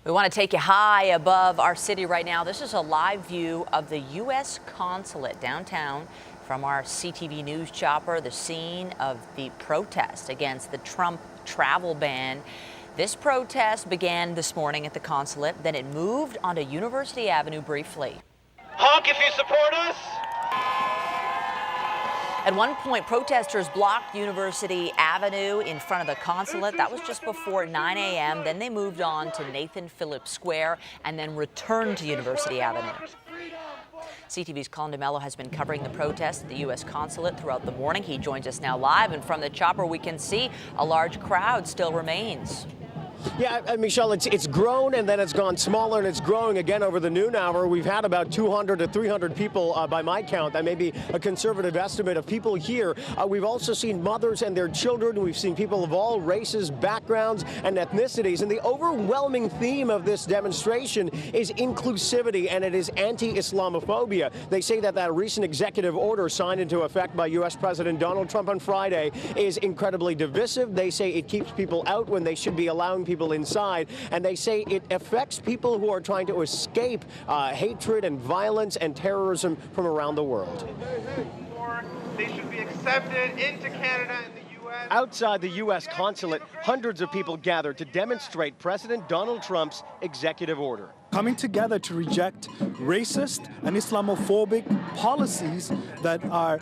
We want to take you high above our city right now. This is a live view of the U.S. Consulate downtown from our CTV News chopper, the scene of the protest against the Trump travel ban. This protest began this morning at the consulate, then it moved onto University Avenue briefly. Honk if you support us! At one point, protesters blocked University Avenue in front of the consulate. That was just before 9 a.m. Then they moved on to Nathan Phillips Square and then returned to University Avenue. CTV's Colin D'Mello has been covering the protest at the U.S. Consulate throughout the morning. He joins us now live, and from the chopper we can see a large crowd still remains. Yeah, Michelle, it's grown and then it's gone smaller and it's growing again over the noon hour. We've had about 200 to 300 people by my count. That may be a conservative estimate of people here. We've also seen mothers and their children. We've seen people of all races, backgrounds, and ethnicities. And the overwhelming theme of this demonstration is inclusivity, and it is anti-Islamophobia. They say that recent executive order signed into effect by U.S. President Donald Trump on Friday is incredibly divisive. They say it keeps people out when they should be allowing people inside, and they say it affects people who are trying to escape hatred and violence and terrorism from around the world. They should be accepted into Canada and the U.S. Outside the U.S. consulate, hundreds of people gathered to demonstrate President Donald Trump's executive order. Coming together to reject racist and Islamophobic policies that are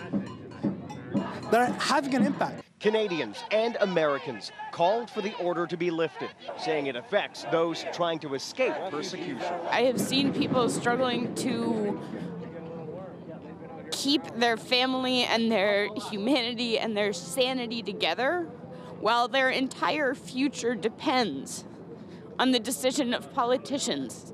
having an impact. Canadians and Americans called for the order to be lifted, saying it affects those trying to escape persecution. I have seen people struggling to keep their family and their humanity and their sanity together while their entire future depends on the decision of politicians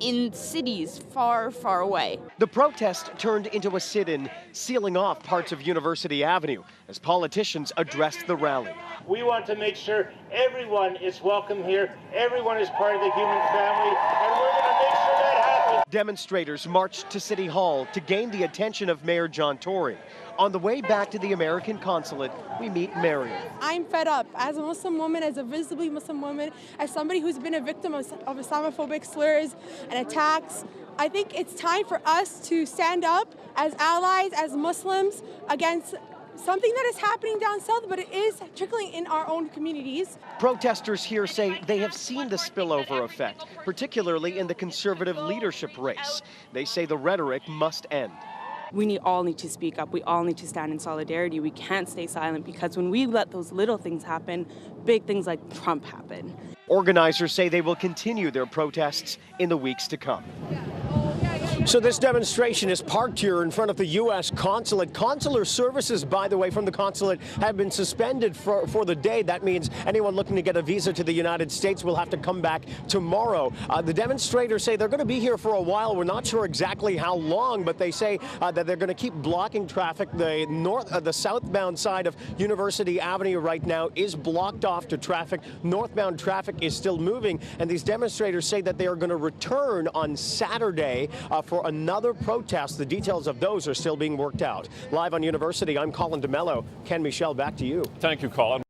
in cities far, far away. The protest turned into a sit-in, sealing off parts of University Avenue as politicians addressed the rally. We want to make sure everyone is welcome here, everyone is part of the human family, and we're going to make sure that happens. Demonstrators marched to City Hall to gain the attention of Mayor John Tory. On the way back to the American consulate, we meet Marion. I'm fed up as a Muslim woman, as a visibly Muslim woman, as somebody who's been a victim of Islamophobic slurs and attacks. I think it's time for us to stand up as allies, as Muslims, against something that is happening down south, but it is trickling in our own communities. Protesters here say they have seen the spillover effect, particularly in the conservative leadership race. They say the rhetoric must end. We all need to speak up. We all need to stand in solidarity. We can't stay silent, because when we let those little things happen, big things like Trump happen. Organizers say they will continue their protests in the weeks to come. So this demonstration is parked here in front of the U.S. consulate. Consular services, by the way, from the consulate have been suspended for the day. That means anyone looking to get a visa to the United States will have to come back tomorrow. The demonstrators say they're going to be here for a while. We're not sure exactly how long, but they say that they're going to keep blocking traffic. The southbound side of University Avenue right now is blocked off to traffic. Northbound traffic is still moving, and these demonstrators say that they are going to return on Saturday for another protest. The details of those are still being worked out. Live on University, I'm Colin D'Mello. Ken Michelle, back to you. Thank you, Colin.